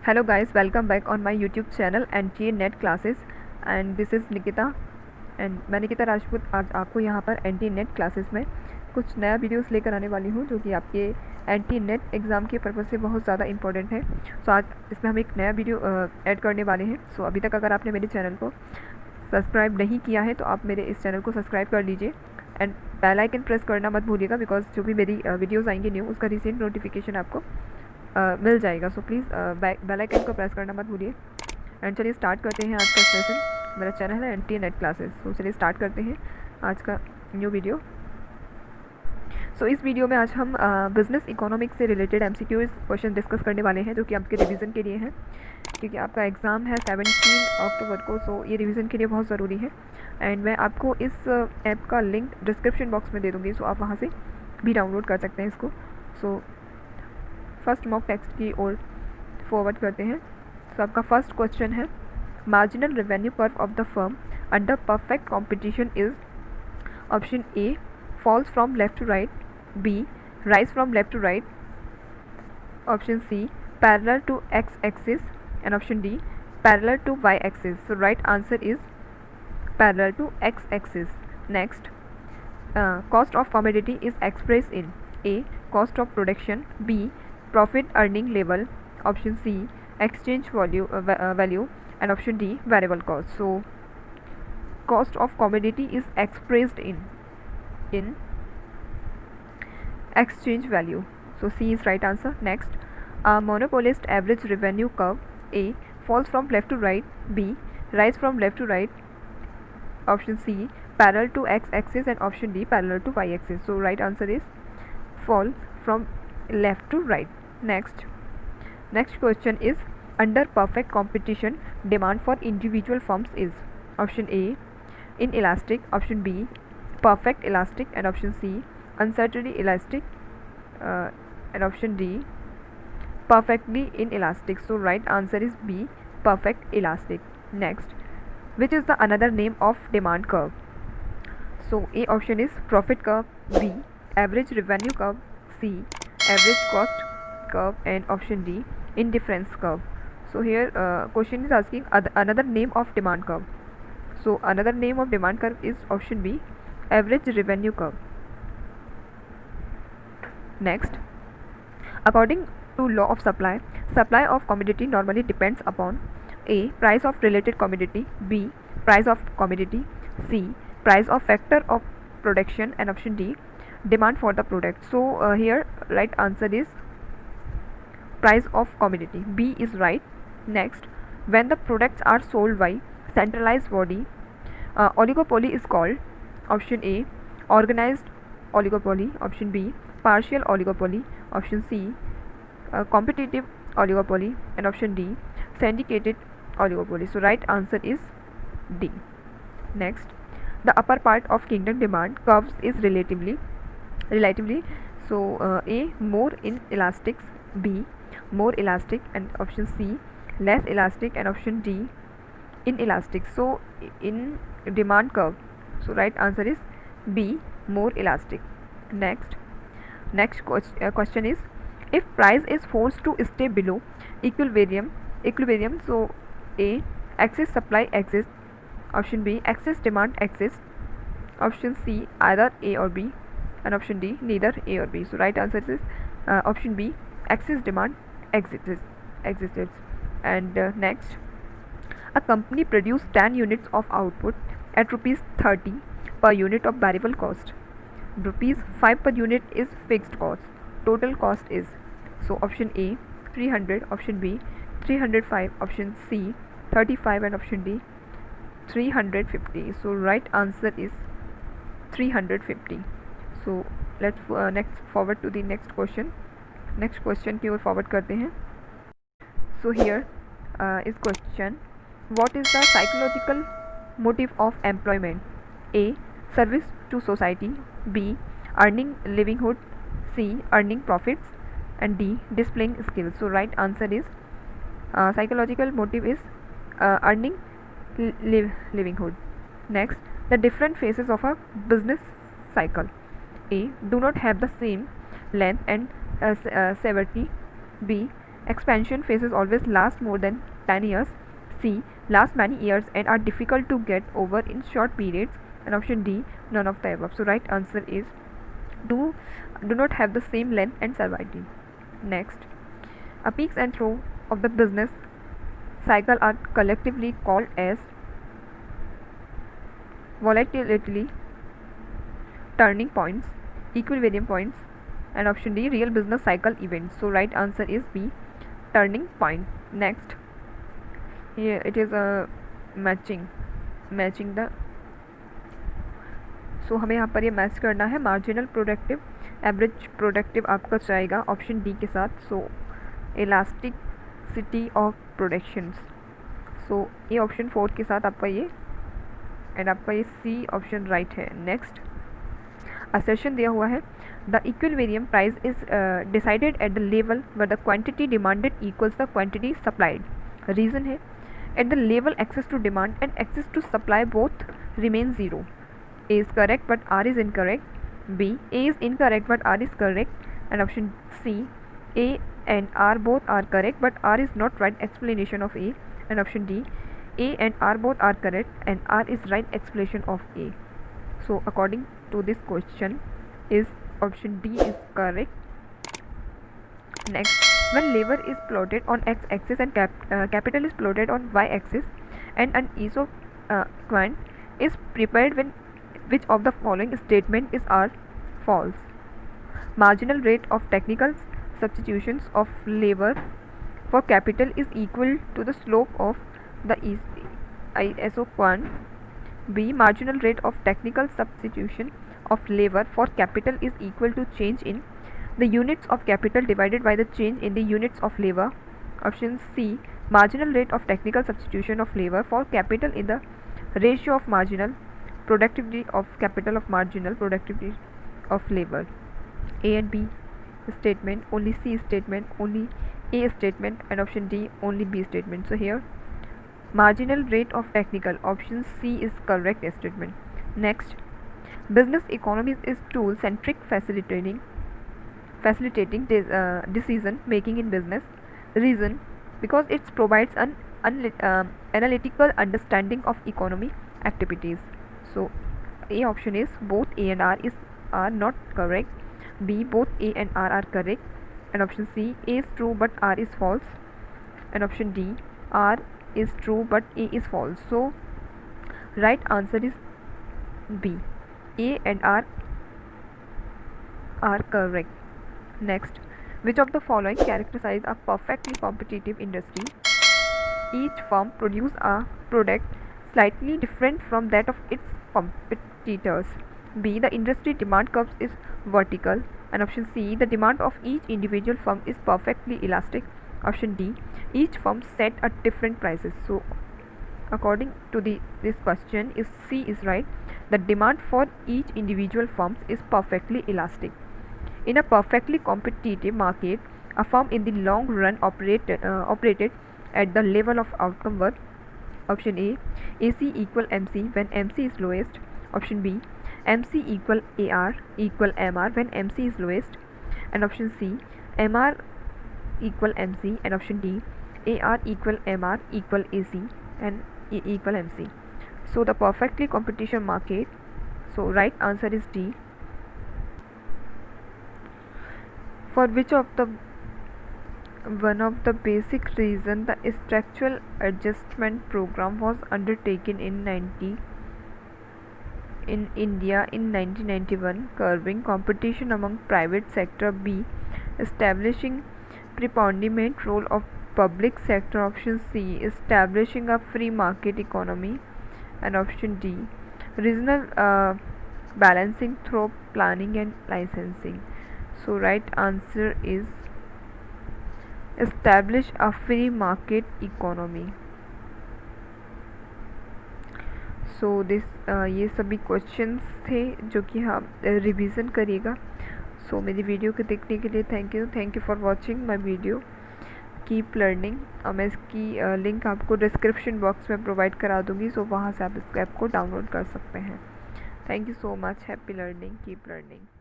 Hello guys, welcome back on my YouTube channel NTA net classes and this is Nikita and मैं निकिता राजपूत आज आपको यहाँ पर NTA नेट क्लासेस में कुछ नया वीडियोस लेकर आने वाली हूँ जो कि आपके NTA नेट एग्ज़ाम के पर्पज़ से बहुत ज़्यादा इंपॉर्टेंट है। सो आज इसमें हम एक नया वीडियो ऐड करने वाले हैं। सो अभी तक अगर आपने मेरे चैनल को सब्सक्राइब नहीं किया है तो आप मेरे इस चैनल को सब्सक्राइब कर लीजिए एंड बेल आइकन प्रेस करना मत भूलिएगा, बिकॉज जो भी मेरी वीडियोज़ आएंगी न्यू उसका रिसेंट नोटिफिकेशन आपको मिल जाएगा। सो प्लीज़ बेल आइकन को प्रेस करना मत भूलिए। एंड चलिए स्टार्ट करते हैं आज का सेशन। मेरा चैनल है NTA नेट क्लासेस। सो चलिए स्टार्ट करते हैं आज का न्यू वीडियो। सो इस वीडियो में आज हम बिज़नेस इकोनॉमिक्स से रिलेटेड MCQ क्वेश्चन डिस्कस करने वाले हैं जो कि आपके रिवीजन के लिए हैं, क्योंकि आपका एग्ज़ाम है 17 अक्टूबर को। सो ये रिवीजन के लिए बहुत ज़रूरी है एंड मैं आपको इस ऐप का लिंक डिस्क्रिप्शन बॉक्स में दे दूँगी। सो आप वहाँ से भी डाउनलोड कर सकते हैं इसको। सो फर्स्ट मॉक टेक्स्ट की ओर फॉरवर्ड करते हैं। तो आपका फर्स्ट क्वेश्चन है, marginal revenue curve of the firm under perfect competition is option A falls from left to right, B rise from left to right, option C parallel to X axis and option D parallel to Y axis. So right answer is parallel to X axis. Next, cost of commodity is expressed in A cost of production, B profit earning level, option C exchange value and option D variable cost. So cost of commodity is expressed in exchange value. So C is right answer. Next, a monopolist average revenue curve, A falls from left to right, B rise from left to right, option C parallel to x-axis and option D parallel to y-axis. So right answer is fall from left to right. Next question is, under perfect competition demand for individual firms is option A inelastic, option B perfect elastic and option C uncertainly elastic and option D perfectly inelastic. So right answer is B perfect elastic. Next, which is the another name of demand curve? So A option is profit curve, B average revenue curve, C average cost curve and option D indifference curve. So here question is asking another name of demand curve. So another name of demand curve is option B average revenue curve. Next, according to law of supply of commodity normally depends upon A price of related commodity, B price of commodity, C price of factor of production and option D demand for the product. So here right answer is price of commodity, B is right. Next, when the products are sold by centralized body, oligopoly is called option A organized oligopoly, option B partial oligopoly, option C competitive oligopoly and option D syndicated oligopoly. So right answer is D. Next, the upper part of kingdom demand curves is relatively so A more inelastic, B more elastic and option C less elastic and option D inelastic. So in demand curve, so right answer is B more elastic. Next question is, if price is forced to stay below equilibrium, so A excess supply exists, option B excess demand exists, option C either A or B and option D neither A or B. So right answer is option B excess demand exists. And next, a company produced 10 units of output at rupees 30 per unit of variable cost, rupees 5 per unit is fixed cost, total cost is, so option A 300, option B 305, option C 35 and option D 350. So right answer is 350. So let's next forward to the next question की ओर forward करते हैं. So here is question, what is the psychological motive of employment? A service to society, B earning livelihood, C earning profits and D displaying skills. So right answer is psychological motive is earning livelihood. Next, the different phases of a business cycle. A do not have the same length and severity, B Expansion phases always last more than 10 years. C. Last many years and are difficult to get over in short periods. And option D. None of the above. So right answer is do not have the same length and severity. Next, a peaks and trough of the business cycle are collectively called as volatility, turning points, equilibrium points, and option D, real business cycle events. So right answer is B, turning point. Next, here it is a matching the, सो हमें यहाँ पर ये match करना है marginal productive average productive आपका जाएगा option D के साथ. सो इलास्टिसिटी ऑफ प्रोडक्शंस, सो ये ऑप्शन 4 के साथ आपका ये, एंड आपका ये सी ऑप्शन राइट है. नेक्स्ट, असर्शन दिया हुआ है the equilibrium price is decided at the level where the quantity demanded equals the quantity supplied. Reason है at the level excess to demand and excess to supply both remain zero. A is correct but R is incorrect. B, A is incorrect but R is correct. And option C, A and R both are correct but R is not right explanation of A. And option D, A and R both are correct and R is right explanation of A. So according to this question is option D is correct. Next, when labor is plotted on x-axis and capital is plotted on y-axis and an isoquant is prepared, when which of the following statement is are false? Marginal rate of technical substitutions of labor for capital is equal to the slope of the isoquant. B, marginal rate of technical substitution of labor for capital is equal to change in the units of capital divided by the change in the units of labor. Option C, marginal rate of technical substitution of labor for capital in the ratio of marginal productivity of capital of marginal productivity of labor. A and B statement, only C statement, only A statement, and option D only B statement. So here marginal rate of technical, option C is correct statement. Next, business economy is tool centric, facilitating decision making in business. Reason, because it provides an analytical understanding of economy activities. So A option is both A and R are not correct. B, both A and R are correct. And option C, A is true but R is false. And option D, R is true but A is false. So right answer is B, A and R are correct. Next, which of the following characterize a perfectly competitive industry? Each firm produces a product slightly different from that of its competitors. B, the industry demand curve is vertical. And option C, the demand of each individual firm is perfectly elastic. Option D, each firm set at different prices. So according to this question is C is right. The demand for each individual firm is perfectly elastic. In a perfectly competitive market, a firm in the long run operated at the level of outcome were option A, AC equal MC when MC is lowest. Option B, MC equal AR equal MR when MC is lowest. And option C, MR equal MC. And option D, AR equal MR equal AC and E equal MC. So the perfectly competition market, so right answer is D. For which of the one of the basic reason the structural adjustment program was undertaken in India in 1991, curbing competition among private sector. B, establishing preponderant role of public sector. Option C, establishing a free market economy. And option D, regional balancing through planning and licensing. So right answer is establish a free market economy. So this ये सभी questions थे जो कि आप revision करिएगा. सो मेरी video को देखने के लिए thank you for watching my video. Keep learning. मैं इसकी लिंक आपको डिस्क्रिप्शन बॉक्स में प्रोवाइड करा दूंगी, सो वहाँ से आप इस ऐप को डाउनलोड कर सकते हैं. Thank you so much. Happy learning. Keep learning.